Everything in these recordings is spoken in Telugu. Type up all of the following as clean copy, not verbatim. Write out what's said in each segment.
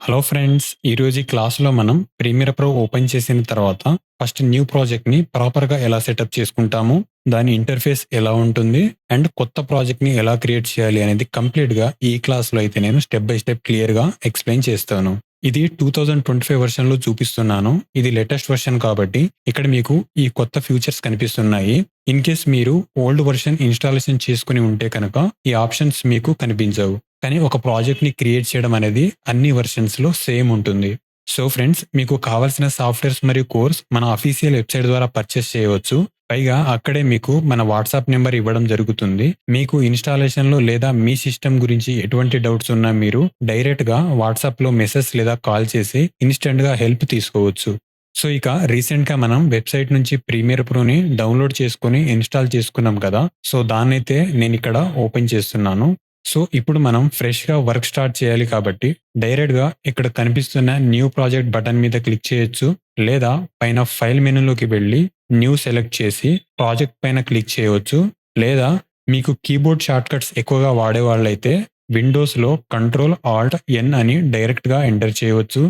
హలో ఫ్రెండ్స్, ఈరోజు ఈ క్లాస్లో మనం ప్రీమియర్ ప్రో ఓపెన్ చేసిన తర్వాత ఫస్ట్ న్యూ ప్రాజెక్ట్ని ప్రాపర్గా ఎలా సెటప్ చేసుకుంటాము, దాని ఇంటర్ఫేస్ ఎలా ఉంటుంది అండ్ కొత్త ప్రాజెక్ట్ని ఎలా క్రియేట్ చేయాలి అనేది కంప్లీట్గా ఈ క్లాస్లో అయితే నేను స్టెప్ బై స్టెప్ క్లియర్గా ఎక్స్ప్లెయిన్ చేస్తాను. ఇది 2025 వెర్షన్లో చూపిస్తున్నాను. ఇది లేటెస్ట్ వెర్షన్ కాబట్టి ఇక్కడ మీకు ఈ కొత్త ఫీచర్స్ కనిపిస్తున్నాయి. ఇన్ కేస్ మీరు ఓల్డ్ వెర్షన్ ఇన్స్టాలేషన్ చేసుకుని ఉంటే కనుక ఈ ఆప్షన్స్ మీకు కనిపించవు. కానీ ఒక ప్రాజెక్ట్ని క్రియేట్ చేయడం అనేది అన్ని వెర్షన్స్లో సేమ్ ఉంటుంది. సో ఫ్రెండ్స్, మీకు కావాల్సిన సాఫ్ట్వేర్స్ మరియు కోర్స్ మన అఫీషియల్ వెబ్సైట్ ద్వారా పర్చేస్ చేయవచ్చు. పైగా అక్కడే మీకు మన వాట్సాప్ నెంబర్ ఇవ్వడం జరుగుతుంది. మీకు ఇన్స్టాలేషన్లో లేదా మీ సిస్టమ్ గురించి ఎటువంటి డౌట్స్ ఉన్నా మీరు డైరెక్ట్గా వాట్సాప్లో మెసేజ్ లేదా కాల్ చేసి ఇన్స్టెంట్గా హెల్ప్ తీసుకోవచ్చు. సో ఇక రీసెంట్గా మనం వెబ్సైట్ నుంచి ప్రీమియర్ ప్రోని డౌన్లోడ్ చేసుకొని ఇన్స్టాల్ చేసుకున్నాం కదా. సో దాన్నైతే నేను ఇక్కడ ఓపెన్ చేస్తున్నాను. సో ఇప్పుడు మనం ఫ్రెష్గా వర్క్ స్టార్ట్ చేయాలి కాబట్టి డైరెక్ట్గా ఇక్కడ కనిపిస్తున్న న్యూ ప్రాజెక్ట్ బటన్ మీద క్లిక్ చేయొచ్చు, లేదా పైన ఫైల్ మెనూలోకి వెళ్ళి న్యూ సెలెక్ట్ చేసి ప్రాజెక్ట్ పైన క్లిక్ చేయవచ్చు, లేదా మీకు కీబోర్డ్ షార్ట్ కట్స్ ఎక్కువగా వాడే వాళ్ళైతే విండోస్లో కంట్రోల్ ఆల్ట్ ఎన్ అని డైరెక్ట్గా ఎంటర్ చేయవచ్చు,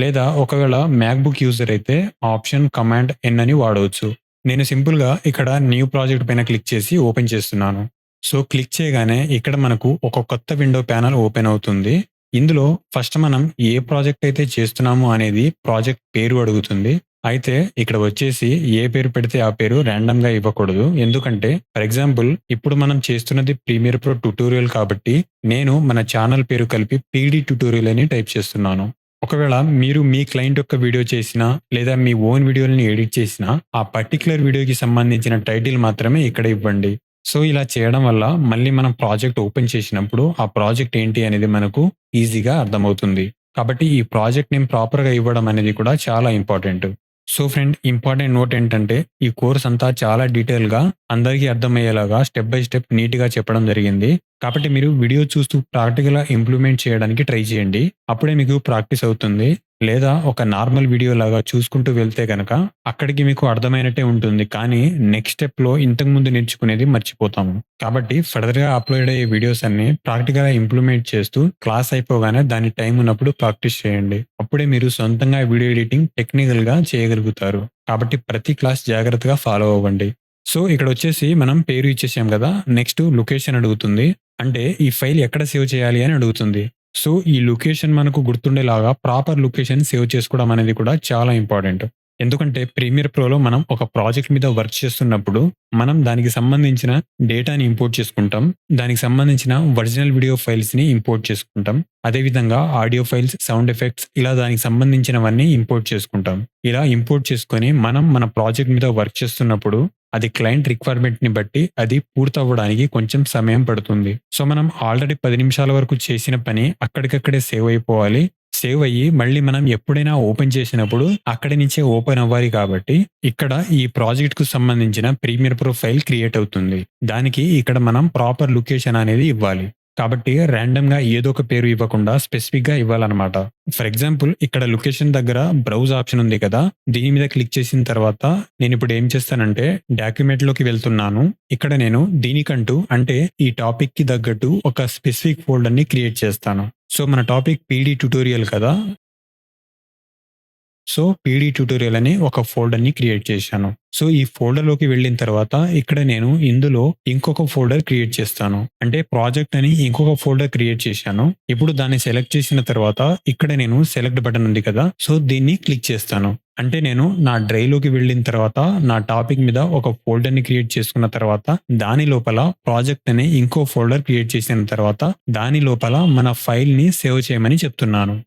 లేదా ఒకవేళ మ్యాక్బుక్ యూజర్ అయితే ఆప్షన్ కమాండ్ ఎన్ అని వాడవచ్చు. నేను సింపుల్గా ఇక్కడ న్యూ ప్రాజెక్ట్ పైన క్లిక్ చేసి ఓపెన్ చేస్తున్నాను. సో క్లిక్ చేయగానే ఇక్కడ మనకు ఒక కొత్త విండో ప్యానల్ ఓపెన్ అవుతుంది. ఇందులో ఫస్ట్ మనం ఏ ప్రాజెక్ట్ అయితే చేస్తున్నామో అనేది ప్రాజెక్ట్ పేరు అడుగుతుంది. అయితే ఇక్కడ వచ్చేసి ఏ పేరు పెడితే ఆ పేరు ర్యాండమ్ గా ఇవ్వకూడదు. ఎందుకంటే ఫర్ ఎగ్జాంపుల్ ఇప్పుడు మనం చేస్తున్నది ప్రీమియర్ ప్రో ట్యుటోరియల్ కాబట్టి నేను మన ఛానల్ పేరు కలిపి పీడీ ట్యుటోరియల్ అని టైప్ చేస్తున్నాను. ఒకవేళ మీరు మీ క్లయింట్ యొక్క వీడియో చేసినా లేదా మీ ఓన్ వీడియోని ఎడిట్ చేసినా ఆ పర్టికులర్ వీడియోకి సంబంధించిన టైటిల్ మాత్రమే ఇక్కడ ఇవ్వండి. సో ఇలా చేయడం వల్ల మళ్ళీ మనం ప్రాజెక్ట్ ఓపెన్ చేసినప్పుడు ఆ ప్రాజెక్ట్ ఏంటి అనేది మనకు ఈజీగా అర్థమవుతుంది. కాబట్టి ఈ ప్రాజెక్ట్ నేమ్ ప్రాపర్గా ఇవ్వడం అనేది కూడా చాలా important. So friend, important note ఏంటంటే ఈ కోర్స్ అంతా చాలా డీటెయిల్గా అందరికీ అర్థమయ్యేలాగా స్టెప్ బై స్టెప్ నీట్గా చెప్పడం జరిగింది. కాబట్టి మీరు వీడియో చూస్తూ ప్రాక్టికల్గా ఇంప్లిమెంట్ చేయడానికి ట్రై చేయండి. అప్పుడే మీకు ప్రాక్టీస్ అవుతుంది. లేదా ఒక నార్మల్ వీడియో లాగా చూసుకుంటూ వెళ్తే కనుక అక్కడికి మీకు అర్థమైనట్టే ఉంటుంది, కానీ నెక్స్ట్ స్టెప్లో ఇంతకు ముందు నేర్చుకునేది మర్చిపోతాము. కాబట్టి ఫర్దర్గా అప్లోడ్ అయ్యే వీడియోస్ అన్ని ప్రాక్టికల్గా ఇంప్లిమెంట్ చేస్తూ క్లాస్ అయిపోగానే దాని టైం ఉన్నప్పుడు ప్రాక్టీస్ చేయండి. అప్పుడే మీరు సొంతంగా వీడియో ఎడిటింగ్ టెక్నికల్గా చేయగలుగుతారు. కాబట్టి ప్రతి క్లాస్ జాగ్రత్తగా ఫాలో అవ్వండి. సో ఇక్కడ వచ్చేసి మనం పేరు ఇచ్చేసాం కదా. నెక్స్ట్ లొకేషన్ అడుగుతుంది, అంటే ఈ ఫైల్ ఎక్కడ సేవ్ చేయాలి అని అడుగుతుంది. సో ఈ లొకేషన్ మనకు గుర్తుండేలాగా ప్రాపర్ లొకేషన్ సేవ్ చేసుకోవడం అనేది కూడా చాలా ఇంపార్టెంట్. ఎందుకంటే ప్రీమియర్ ప్రోలో మనం ఒక ప్రాజెక్ట్ మీద వర్క్ చేస్తున్నప్పుడు మనం దానికి సంబంధించిన డేటాని ఇంపోర్ట్ చేసుకుంటాం, దానికి సంబంధించిన ఒరిజినల్ వీడియో ఫైల్స్ని ఇంపోర్ట్ చేసుకుంటాం, అదేవిధంగా ఆడియో ఫైల్స్, సౌండ్ ఎఫెక్ట్స్, ఇలా దానికి సంబంధించినవన్నీ ఇంపోర్ట్ చేసుకుంటాం. ఇలా ఇంపోర్ట్ చేసుకొని మనం మన ప్రాజెక్ట్ మీద వర్క్ చేస్తున్నప్పుడు అది క్లయింట్ రిక్వైర్మెంట్ ని బట్టి అది పూర్తవ్వడానికి కొంచెం సమయం పడుతుంది. సో మనం ఆల్రెడీ 10 నిమిషాల వరకు చేసిన పని అక్కడికక్కడే సేవ్ అయిపోవాలి. సేవ్ అయ్యి మళ్ళీ మనం ఎప్పుడైనా ఓపెన్ చేసినప్పుడు అక్కడి నుంచే ఓపెన్ అవ్వాలి. కాబట్టి ఇక్కడ ఈ ప్రాజెక్ట్ కు సంబంధించిన ప్రీమియర్ ప్రో ఫైల్ క్రియేట్ అవుతుంది. దానికి ఇక్కడ మనం ప్రాపర్ లొకేషన్ అనేది ఇవ్వాలి. కాబట్టి ర్యాండమ్ గా ఏదో ఒక పేరు ఇవ్వకుండా స్పెసిఫిక్ గా ఇవ్వాలన్నమాట. ఫర్ ఎగ్జాంపుల్ ఇక్కడ లొకేషన్ దగ్గర బ్రౌజ్ ఆప్షన్ ఉంది కదా, దీని మీద క్లిక్ చేసిన తర్వాత నేను ఇప్పుడు ఏం చేస్తానంటే డాక్యుమెంట్ లోకి వెళ్తున్నాను. ఇక్కడ నేను దీనికంటూ అంటే ఈ టాపిక్ కి తగ్గట్టు ఒక స్పెసిఫిక్ ఫోల్డర్ ని క్రియేట్ చేస్తాను. సో మన టాపిక్ పీడీ ట్యుటోరియల్ కదా. సో పీడీ ట్యుటోరియల్ అని ఒక ఫోల్డర్ని క్రియేట్ చేశాను. సో ఈ ఫోల్డర్లోకి వెళ్ళిన తర్వాత ఇక్కడ నేను ఇందులో ఇంకొక ఫోల్డర్ క్రియేట్ చేస్తాను. అంటే ప్రాజెక్ట్ అని ఇంకొక ఫోల్డర్ క్రియేట్ చేశాను. ఇప్పుడు దాన్ని సెలెక్ట్ చేసిన తర్వాత ఇక్కడ నేను సెలెక్ట్ బటన్ ఉంది కదా, సో దీన్ని క్లిక్ చేస్తాను. అంటే నేను నా డ్రైవ్లోకి వెళ్ళిన తర్వాత నా టాపిక్ మీద ఒక ఫోల్డర్ని క్రియేట్ చేసుకున్న తర్వాత దాని లోపల ప్రాజెక్ట్ అనే ఇంకో ఫోల్డర్ క్రియేట్ చేసిన తర్వాత దాని లోపల మన ఫైల్ని సేవ్ చేయమని చెప్తున్నాను.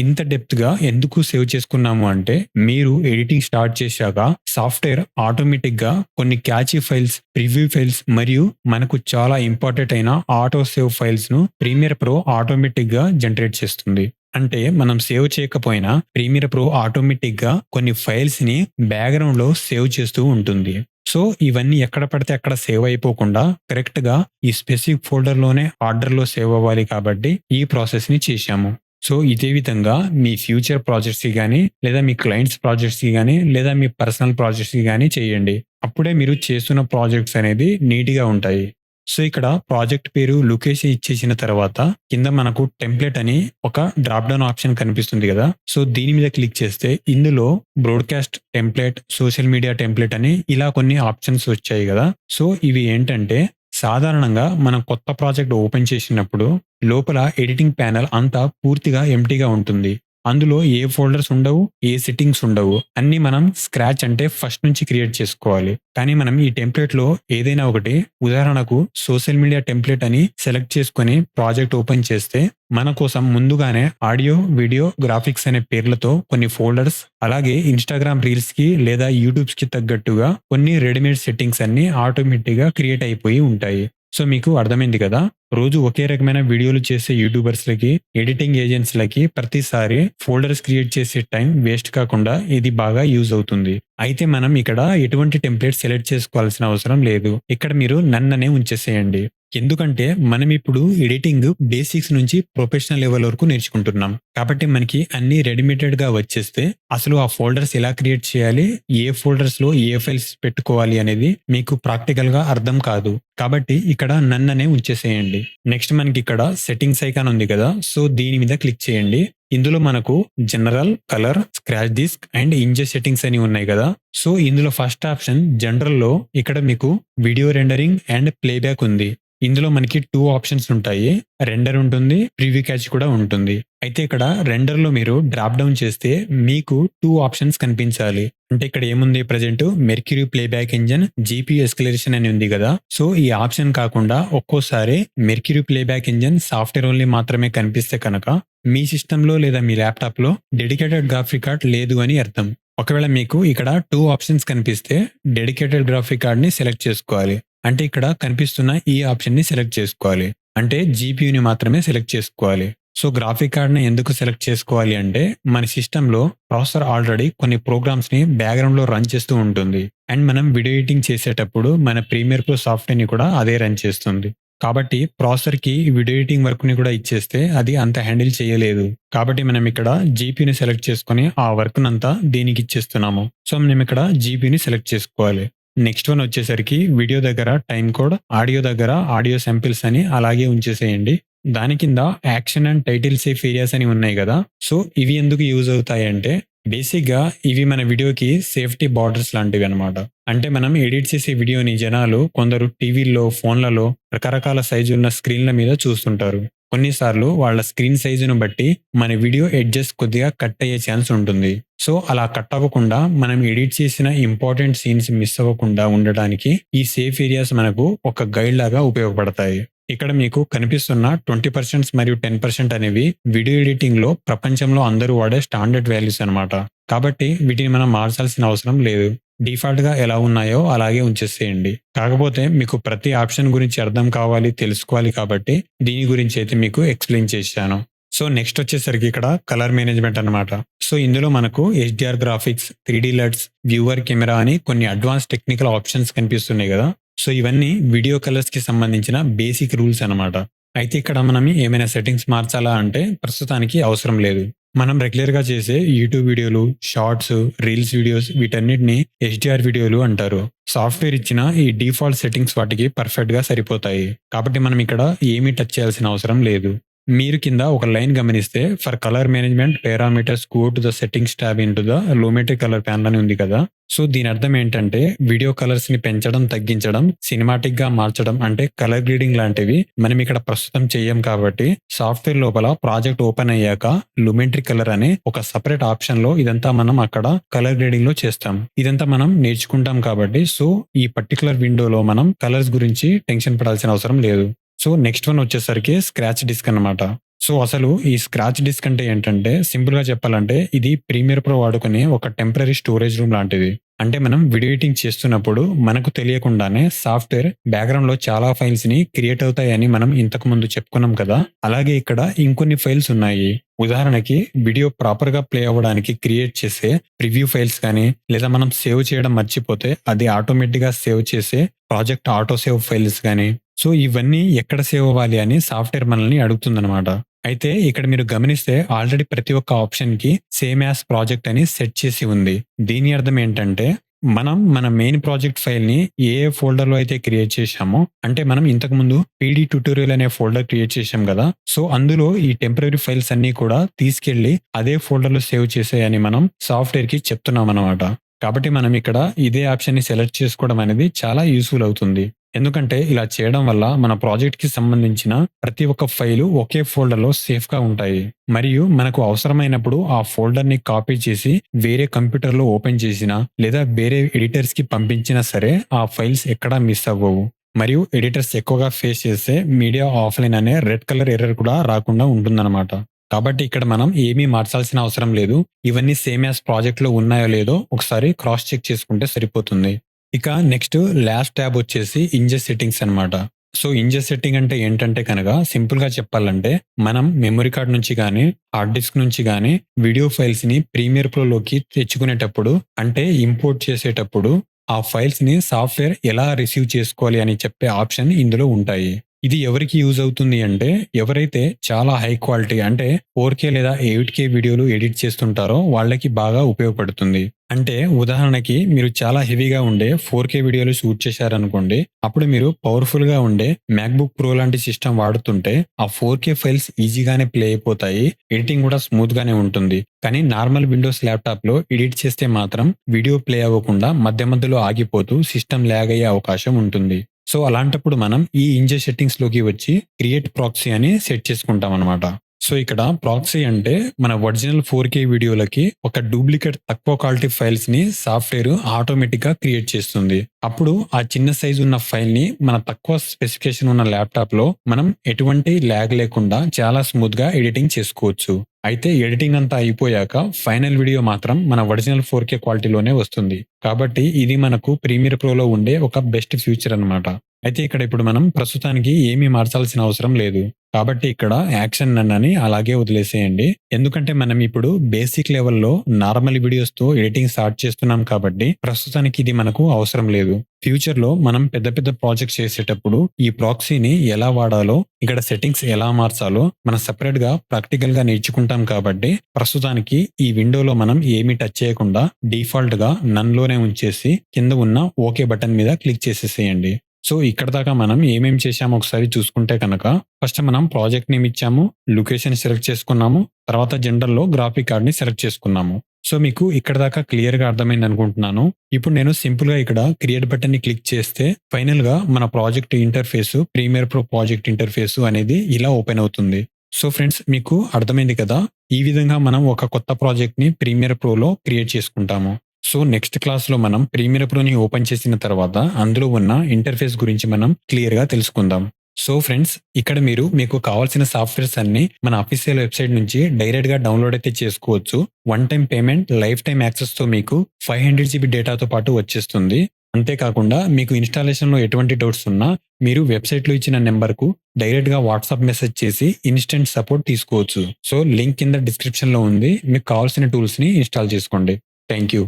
ఇంత డెప్త్గా ఎందుకు సేవ్ చేసుకున్నాము అంటే మీరు ఎడిటింగ్ స్టార్ట్ చేశాక సాఫ్ట్వేర్ ఆటోమేటిక్గా కొన్ని క్యాచీ ఫైల్స్, ప్రివ్యూ ఫైల్స్ మరియు మనకు చాలా ఇంపార్టెంట్ అయిన ఆటో సేవ్ ఫైల్స్ను ప్రీమియర్ ప్రో ఆటోమేటిక్గా జనరేట్ చేస్తుంది. అంటే మనం సేవ్ చేయకపోయినా ప్రీమియర్ ప్రో ఆటోమేటిక్గా కొన్ని ఫైల్స్ని బ్యాక్గ్రౌండ్లో సేవ్ చేస్తూ ఉంటుంది. సో ఇవన్నీ ఎక్కడ పడితే అక్కడ సేవ్ అయిపోకుండా కరెక్ట్గా ఈ స్పెసిఫిక్ ఫోల్డర్లోనే ఆర్డర్లో సేవ్ అవ్వాలి. కాబట్టి ఈ ప్రాసెస్ని చేశాము. సో ఇదే విధంగా మీ ఫ్యూచర్ ప్రాజెక్ట్స్కి కానీ లేదా మీ క్లయింట్స్ ప్రాజెక్ట్స్కి కానీ లేదా మీ పర్సనల్ ప్రాజెక్ట్స్కి కానీ చేయండి. అప్పుడే మీరు చేస్తున్న ప్రాజెక్ట్స్ అనేది నీట్గా ఉంటాయి. సో ఇక్కడ ప్రాజెక్ట్ పేరు, లొకేషన్ ఇచ్చేసిన తర్వాత కింద మనకు టెంప్లెట్ అని ఒక డ్రాప్ డౌన్ ఆప్షన్ కనిపిస్తుంది కదా. సో దీని మీద క్లిక్ చేస్తే ఇందులో broadcast template, social media template అని ఇలా కొన్ని ఆప్షన్స్ వచ్చాయి కదా. సో ఇవి ఏంటంటే సాధారణంగా మనం కొత్త ప్రాజెక్ట్ ఓపెన్ చేసినప్పుడు లోపల ఎడిటింగ్ ప్యానెల్ అంతా పూర్తిగా ఎంప్టీగా ఉంటుంది. అందులో ఏ ఫోల్డర్స్ ఉండవు, ఏ సెట్టింగ్స్ ఉండవు. అన్నీ మనం స్క్రాచ్ అంటే ఫస్ట్ నుంచి క్రియేట్ చేసుకోవాలి. కానీ మనం ఈ టెంప్లెట్‌లో ఏదైనా ఒకటి, ఉదాహరణకు సోషల్ మీడియా టెంప్లెట్ అని సెలెక్ట్ చేసుకొని ప్రాజెక్ట్ ఓపెన్ చేస్తే మన కోసం ముందుగానే ఆడియో, వీడియో, గ్రాఫిక్స్ అనే పేర్లతో కొన్ని ఫోల్డర్స్, అలాగే ఇన్‌స్టాగ్రామ్ రీల్స్‌కి లేదా యూట్యూబ్స్‌కి తగ్గట్టుగా కొన్ని రెడీమేడ్ సెట్టింగ్స్ అన్నీ ఆటోమేటిక్‌గా క్రియేట్ అయిపోయి ఉంటాయి. సో మీకు అర్థమైంది కదా. రోజు ఒకే రకమైన వీడియోలు చేసే యూట్యూబర్స్‌లకి, ఎడిటింగ్ ఏజెన్సీలకి ప్రతిసారి ఫోల్డర్స్ క్రియేట్ చేసే టైం వేస్ట్ కాకుండా ఇది బాగా యూజ్ అవుతుంది. అయితే మనం ఇక్కడ ఎటువంటి టెంప్లేట్ సెలెక్ట్ చేసుకోవాల్సిన అవసరం లేదు. ఇక్కడ మీరు నన్ అనే ఉంచేసేయండి. ఎందుకంటే మనం ఇప్పుడు ఎడిటింగ్ బేసిక్స్ నుంచి ప్రొఫెషనల్ లెవెల్ వరకు నేర్చుకుంటున్నాం. కాబట్టి మనకి అన్ని రెడీమేడెడ్‌గా వచ్చేస్తే అసలు ఆ ఫోల్డర్స్ ఎలా క్రియేట్ చేయాలి, ఏ ఫోల్డర్స్‌లో ఏ ఫైల్స్ పెట్టుకోవాలి అనేది మీకు ప్రాక్టికల్‌గా అర్థం కాదు. కాబట్టి ఇక్కడ నన్ అనే ఉంచేసేయండి. నెక్స్ట్ మనకి ఇక్కడ సెట్టింగ్స్ ఐకాన్ ఉంది కదా. సో దీని మీద క్లిక్ చేయండి. ఇందులో మనకు general, colour, scratch disk and ఇంజెస్ సెట్టింగ్స్ అని ఉన్నాయి కదా. సో ఇందులో ఫస్ట్ ఆప్షన్ జనరల్‌లో ఇక్కడ మీకు వీడియో రెండరింగ్ అండ్ ప్లేబ్యాక్ ఉంది. ఇందులో మనకి 2 ఆప్షన్స్ ఉంటాయి. రెండర్ ఉంటుంది, ప్రివ్యూ క్యాచ్ కూడా ఉంటుంది. అయితే ఇక్కడ రెండర్‌లో మీరు డ్రాప్ డౌన్ చేస్తే మీకు 2 ఆప్షన్స్ కనిపించాలి. అంటే ఇక్కడ ఏముంది present mercury playback engine, GP escalation అని ఉంది కదా. సో ఈ ఆప్షన్ కాకుండా ఒక్కోసారి mercury playback engine software only మాత్రమే కనిపిస్తే కనుక మీ సిస్టమ్‌లో లేదా మీ ల్యాప్‌టాప్‌లో డెడికేటెడ్ గ్రాఫిక్ కార్డ్ లేదు అని అర్థం. ఒకవేళ మీకు ఇక్కడ 2 ఆప్షన్స్ కనిపిస్తే డెడికేటెడ్ గ్రాఫిక్ కార్డ్‌ని సెలెక్ట్ చేసుకోవాలి. అంటే ఇక్కడ కనిపిస్తున్న ఈ ఆప్షన్‌ని సెలెక్ట్ చేసుకోవాలి. అంటే జీపీయూని మాత్రమే సెలెక్ట్ చేసుకోవాలి. సో గ్రాఫిక్ కార్డ్‌ని ఎందుకు సెలెక్ట్ చేసుకోవాలి అంటే మన సిస్టమ్‌లో ప్రాసెసర్ ఆల్రెడీ కొన్ని ప్రోగ్రామ్స్‌ని బ్యాక్‌గ్రౌండ్‌లో రన్ చేస్తూ ఉంటుంది. అండ్ మనం వీడియో ఎడిటింగ్ చేసేటప్పుడు మన ప్రీమియర్ ప్రో సాఫ్ట్‌వేర్‌ని కూడా అదే రన్ చేస్తుంది. కాబట్టి ప్రాసెసర్‌కి వీడియో ఎడిటింగ్ వర్క్‌ని కూడా ఇచ్చేస్తే అది అంత హ్యాండిల్ చేయలేదు. కాబట్టి మనం ఇక్కడ జీపీయూని సెలెక్ట్ చేసుకొని ఆ వర్క్‌నంతా దీనికి ఇచ్చేస్తున్నాము. సో మనం ఇక్కడ జీపీయూని సెలెక్ట్ చేసుకోవాలి. నెక్స్ట్ వన్ వచ్చేసరికి వీడియో దగ్గర టైమ్ కోడ్, ఆడియో దగ్గర ఆడియో శాంపిల్స్ అని అలాగే ఉంచేసేయండి. దాని కింద action and title safe areas అని ఉన్నాయి కదా. సో ఇవి ఎందుకు యూజ్ అవుతాయి అంటే బేసిక్‌గా ఇవి మన వీడియోకి సేఫ్టీ బార్డర్స్ లాంటివి అన్నమాట. అంటే మనం ఎడిట్ చేసే వీడియోని జనాలు కొందరు టీవీల్లో, ఫోన్లలో రకరకాల సైజున్న స్క్రీన్ల మీద చూస్తుంటారు. కొన్నిసార్లు వాళ్ళ స్క్రీన్ సైజును బట్టి మన వీడియో ఎడ్జెస్ కొద్దిగా కట్ అయ్యే ఛాన్స్ ఉంటుంది. సో అలా కట్ అవ్వకుండా మనం ఎడిట్ చేసిన ఇంపార్టెంట్ సీన్స్ మిస్ అవ్వకుండా ఉండడానికి ఈ సేఫ్ ఏరియాస్ మనకు ఒక గైడ్ లాగా ఉపయోగపడతాయి. ఇక్కడ మీకు కనిపిస్తున్న 20% మరియు 10% అనేవి వీడియో ఎడిటింగ్ లో ప్రపంచంలో అందరూ వాడే స్టాండర్డ్ వాల్యూస్ అన్నమాట. కాబట్టి వీటిని మనం మార్చాల్సిన అవసరం లేదు. డిఫాల్ట్ గా ఎలా ఉన్నాయో అలాగే ఉంచేసేయండి. కాకపోతే మీకు ప్రతి ఆప్షన్ గురించి అర్థం కావాలి, తెలుసుకోవాలి కాబట్టి దీని గురించి అయితే మీకు ఎక్స్ప్లెయిన్ చేశాను. సో నెక్స్ట్ వచ్చేసరికి ఇక్కడ కలర్ మేనేజ్మెంట్ అన్నమాట. సో ఇందులో మనకు HDR graphics, 3D let's, viewer camera అని కొన్ని అడ్వాన్స్ టెక్నికల్ ఆప్షన్స్ కనిపిస్తున్నాయి కదా. సో ఇవన్నీ వీడియో కలర్స్ కి సంబంధించిన బేసిక్ రూల్స్ అన్నమాట. అయితే ఇక్కడ మనం ఏమైనా సెట్టింగ్స్ మార్చాలా అంటే ప్రస్తుతానికి అవసరం లేదు. మనం రెగ్యులర్ గా చేసే యూట్యూబ్ వీడియోలు, షార్ట్స్, రీల్స్ వీడియోస్ వీటన్నిటిని HDR వీడియోలు అంటారు. సాఫ్ట్వేర్ ఇచ్చిన ఈ డిఫాల్ట్ సెట్టింగ్స్ వాటికి పర్ఫెక్ట్ గా సరిపోతాయి. కాబట్టి మనం ఇక్కడ ఏమీ టచ్ చేయాల్సిన అవసరం లేదు. మీరు కింద ఒక లైన్ గమనిస్తే for colour management parameters go to the settings tab into the lumetric colour panel అని ఉంది కదా. సో దీని అర్థం ఏంటంటే వీడియో కలర్స్ ని పెంచడం, తగ్గించడం, సినిమాటిక్ గా మార్చడం అంటే కలర్ గ్రేడింగ్ లాంటివి మనం ఇక్కడ ప్రస్తుతం చెయ్యం. కాబట్టి సాఫ్ట్వేర్ లోపల ప్రాజెక్ట్ ఓపెన్ అయ్యాక లూమెట్రిక్ కలర్ అనే ఒక సపరేట్ ఆప్షన్ లో ఇదంతా మనం అక్కడ కలర్ గ్రేడింగ్ లో చేస్తాం. ఇదంతా మనం నేర్చుకుంటాం కాబట్టి సో ఈ పర్టికులర్ విండోలో మనం కలర్స్ గురించి టెన్షన్ పడాల్సిన అవసరం లేదు. సో నెక్స్ట్ వన్ వచ్చేసరికి స్క్రాచ్ డిస్క్ అన్నమాట. సో అసలు ఈ స్క్రాచ్ డిస్క్ అంటే ఏంటంటే సింపుల్ గా చెప్పాలంటే ఇది ప్రీమియర్ ప్రో వాడుకునే ఒక టెంపరరీ స్టోరేజ్ రూమ్ లాంటిది. అంటే మనం వీడియో ఎడిటింగ్ చేస్తున్నప్పుడు మనకు తెలియకుండానే సాఫ్ట్వేర్ బ్యాక్గ్రౌండ్ లో చాలా ఫైల్స్ ని క్రియేట్ అవుతాయని మనం ఇంతకు ముందు చెప్పుకున్నాం కదా. అలాగే ఇక్కడ ఇంకొన్ని ఫైల్స్ ఉన్నాయి. ఉదాహరణకి వీడియో ప్రాపర్ గా ప్లే అవ్వడానికి క్రియేట్ చేసే ప్రివ్యూ ఫైల్స్ కానీ, లేదా మనం సేవ్ చేయడం మర్చిపోతే అది ఆటోమేటిక్ గా సేవ్ చేసే ప్రాజెక్ట్ ఆటో సేవ్ ఫైల్స్ కానీ. సో ఇవన్నీ ఎక్కడ సేవ్ అవ్వాలి అని సాఫ్ట్వేర్ మనల్ని అడుగుతుందన్నమాట. అయితే ఇక్కడ మీరు గమనిస్తే ఆల్రెడీ ప్రతి ఒక్క ఆప్షన్ కి సేమ్ యాస్ ప్రాజెక్ట్ అని సెట్ చేసి ఉంది. దీని అర్థం ఏంటంటే మనం మన మెయిన్ ప్రాజెక్ట్ ఫైల్‌ని ఏ ఫోల్డర్‌లో అయితే క్రియేట్ చేశామో, అంటే మనం ఇంతకుముందు పీడీ ట్యుటోరియల్ అనే ఫోల్డర్ క్రియేట్ చేశాం గదా! సో, అందులో ఈ టెంపరరీ ఫైల్స్ అన్నీ కూడా తీసుకెళ్ళి అదే ఫోల్డర్‌లో సేవ్ చేసేయని మనం సాఫ్ట్‌వేర్‌కి చెప్తున్నామనమాట. కాబట్టి మనం ఇక్కడ ఇదే ఆప్షన్‌ని సెలెక్ట్ చేసుకోవడం అనేది చాలా యూజ్‌ఫుల్ అవుతుంది. ఎందుకంటే ఇలా చేయడం వల్ల మన ప్రాజెక్ట్‌కి సంబంధించిన ప్రతి ఒక్క ఫైలు ఒకే ఫోల్డర్‌లో సేఫ్‌గా ఉంటాయి. మరియు మనకు అవసరమైనప్పుడు ఆ ఫోల్డర్‌ని కాపీ చేసి వేరే కంప్యూటర్‌లో ఓపెన్ చేసినా, లేదా వేరే ఎడిటర్స్‌కి పంపించినా సరే ఆ ఫైల్స్ ఎక్కడా మిస్ అవ్వవు. మరియు ఎడిటర్స్ ఎక్కువగా ఫేస్ చేసే మీడియా ఆఫ్‌లైన్ అనే రెడ్ కలర్ ఎర్రర్ కూడా రాకుండా ఉంటుందన్నమాట. కాబట్టి ఇక్కడ మనం ఏమీ మార్చాల్సిన అవసరం లేదు. ఇవన్నీ సేమ్ యాస్ ప్రాజెక్ట్‌లో ఉన్నాయో లేదో ఒకసారి క్రాస్ చెక్ చేసుకుంటే సరిపోతుంది. ఇక నెక్స్ట్ లాస్ట్ ట్యాబ్ వచ్చేసి ఇంజెస్ సెట్టింగ్స్ అన్నమాట. సో, ఇంజెస్ సెట్టింగ్ అంటే ఏంటంటే కనుక సింపుల్‌గా చెప్పాలంటే మనం మెమరీ కార్డ్ నుంచి గానీ, హార్డ్ డిస్క్ నుంచి గానీ వీడియో ఫైల్స్‌ని ప్రీమియర్ ప్రోలోకి తెచ్చుకునేటప్పుడు అంటే ఇంపోర్ట్ చేసేటప్పుడు ఆ ఫైల్స్‌ని సాఫ్ట్‌వేర్ ఎలా రిసీవ్ చేసుకోవాలి అని చెప్పే ఆప్షన్ ఇందులో ఉంటాయి. ఇది ఎవరికి యూజ్ అవుతుంది అంటే ఎవరైతే చాలా హై క్వాలిటీ అంటే 4కే లేదా 8కే వీడియోలు ఎడిట్ చేస్తుంటారో వాళ్ళకి బాగా ఉపయోగపడుతుంది. అంటే ఉదాహరణకి మీరు చాలా హెవీగా ఉండే 4కే వీడియోలు షూట్ చేశారనుకోండి. అప్పుడు మీరు పవర్‌ఫుల్‌గా ఉండే మ్యాక్‌బుక్ ప్రో లాంటి సిస్టమ్ వాడుతుంటే ఆ 4కే ఫైల్స్ ఈజీగానే ప్లే అయిపోతాయి. ఎడిటింగ్ కూడా స్మూత్‌గానే ఉంటుంది. కానీ నార్మల్ విండోస్ ల్యాప్‌టాప్‌లో ఎడిట్ చేస్తే మాత్రం వీడియో ప్లే అవ్వకుండా మధ్య మధ్యలో ఆగిపోతూ సిస్టమ్ ల్యాగ్ అయ్యే అవకాశం ఉంటుంది. సో, అలాంటప్పుడు మనం ఈ ఇంజెస్ సెట్టింగ్స్‌లోకి వచ్చి క్రియేట్ ప్రాక్సీ అని సెట్ చేసుకుంటామనమాట. సో, ఇక్కడ ప్రాక్సీ అంటే మన ఒరిజినల్ 4కే వీడియోలకి ఒక డూప్లికేట్ తక్కువ క్వాలిటీ ఫైల్స్‌ని సాఫ్ట్‌వేర్ ఆటోమేటిక్‌గా క్రియేట్ చేస్తుంది. అప్పుడు ఆ చిన్న సైజ్ ఉన్న ఫైల్‌ని మన తక్కువ స్పెసిఫికేషన్ ఉన్న ల్యాప్‌టాప్‌లో మనం ఎటువంటి ల్యాగ్ లేకుండా చాలా స్మూత్‌గా ఎడిటింగ్ చేసుకోవచ్చు. అయితే ఎడిటింగ్ అంతా అయిపోయాక ఫైనల్ వీడియో మాత్రం మన ఒరిజినల్ 4కే క్వాలిటీలోనే వస్తుంది. కాబట్టి ఇది మనకు ప్రీమియర్ ప్రోలో ఉండే ఒక బెస్ట్ ఫ్యూచర్ అన్నమాట. అయితే ఇక్కడ ఇప్పుడు మనం ప్రస్తుతానికి ఏమీ మార్చాల్సిన అవసరం లేదు. కాబట్టి ఇక్కడ యాక్షన్ నన్ అని అలాగే వదిలేసేయండి. ఎందుకంటే మనం ఇప్పుడు బేసిక్ లెవెల్‌లో నార్మల్ వీడియోస్‌తో ఎడిటింగ్ స్టార్ట్ చేస్తున్నాం కాబట్టి ప్రస్తుతానికి ఇది మనకు అవసరం లేదు. ఫ్యూచర్‌లో మనం పెద్ద పెద్ద ప్రాజెక్ట్స్ చేసేటప్పుడు ఈ ప్రాక్సీని ఎలా వాడాలో, ఇక్కడ సెట్టింగ్స్ ఎలా మార్చాలో మనం సెపరేట్‌గా ప్రాక్టికల్‌గా నేర్చుకుంటాం కాబట్టి ప్రస్తుతానికి ఈ విండోలో మనం ఏమీ టచ్ చేయకుండా డిఫాల్ట్‌గా నన్‌లోనే ఉంచేసి కింద ఉన్న ఓకే బటన్ మీద క్లిక్ చేసేసేయండి. సో, ఇక్కడిదాకా మనం ఏమేం చేశామో ఒకసారి చూసుకుంటే కనుక ఫస్ట్ మనం ప్రాజెక్ట్ నేమ్ ఇచ్చాము, లొకేషన్ సెలెక్ట్ చేసుకున్నాము, తర్వాత జెండర్‌లో గ్రాఫిక్ కార్డ్‌ని సెలెక్ట్ చేసుకున్నాము. సో, మీకు ఇక్కడిదాకా క్లియర్‌గా అర్థమైందనుకుంటున్నాను. ఇప్పుడు నేను సింపుల్‌గా ఇక్కడ క్రియేట్ బటన్‌ని క్లిక్ చేస్తే ఫైనల్‌గా మన project interface Premiere Pro project interface అనేది ఇలా ఓపెన్ అవుతుంది. సో, ఫ్రెండ్స్ మీకు అర్థమైంది కదా! ఈ విధంగా మనం ఒక కొత్త ప్రాజెక్ట్‌ని ప్రీమియర్ ప్రోలో క్రియేట్ చేసుకుంటాము. సో, నెక్స్ట్ క్లాస్‌లో మనం ప్రీమియర్ ప్రోని ఓపెన్ చేసిన తర్వాత అందులో ఉన్న ఇంటర్ఫేస్ గురించి మనం క్లియర్‌గా తెలుసుకుందాం. సో, ఫ్రెండ్స్ ఇక్కడ మీరు మీకు కావాల్సిన సాఫ్ట్‌వేర్స్ అన్నీ మన అఫీషియల్ వెబ్‌సైట్ నుంచి డైరెక్ట్‌గా డౌన్‌లోడ్ అయితే చేసుకోవచ్చు. One time payment, lifetime యాక్సెస్‌తో మీకు 500 జీబీ డేటాతో పాటు వచ్చేస్తుంది. అంతేకాకుండా మీకు ఇన్‌స్టాలేషన్‌లో ఎటువంటి డౌట్స్ ఉన్నా మీరు వెబ్‌సైట్‌లో ఇచ్చిన నంబర్‌కు డైరెక్ట్‌గా వాట్సాప్ మెసేజ్ చేసి ఇన్‌స్టంట్ సపోర్ట్ తీసుకోవచ్చు. సో, లింక్ కింద డిస్క్రిప్షన్‌లో ఉంది. మీకు కావాల్సిన టూల్స్‌ని ఇన్‌స్టాల్ చేసుకోండి. Thank you.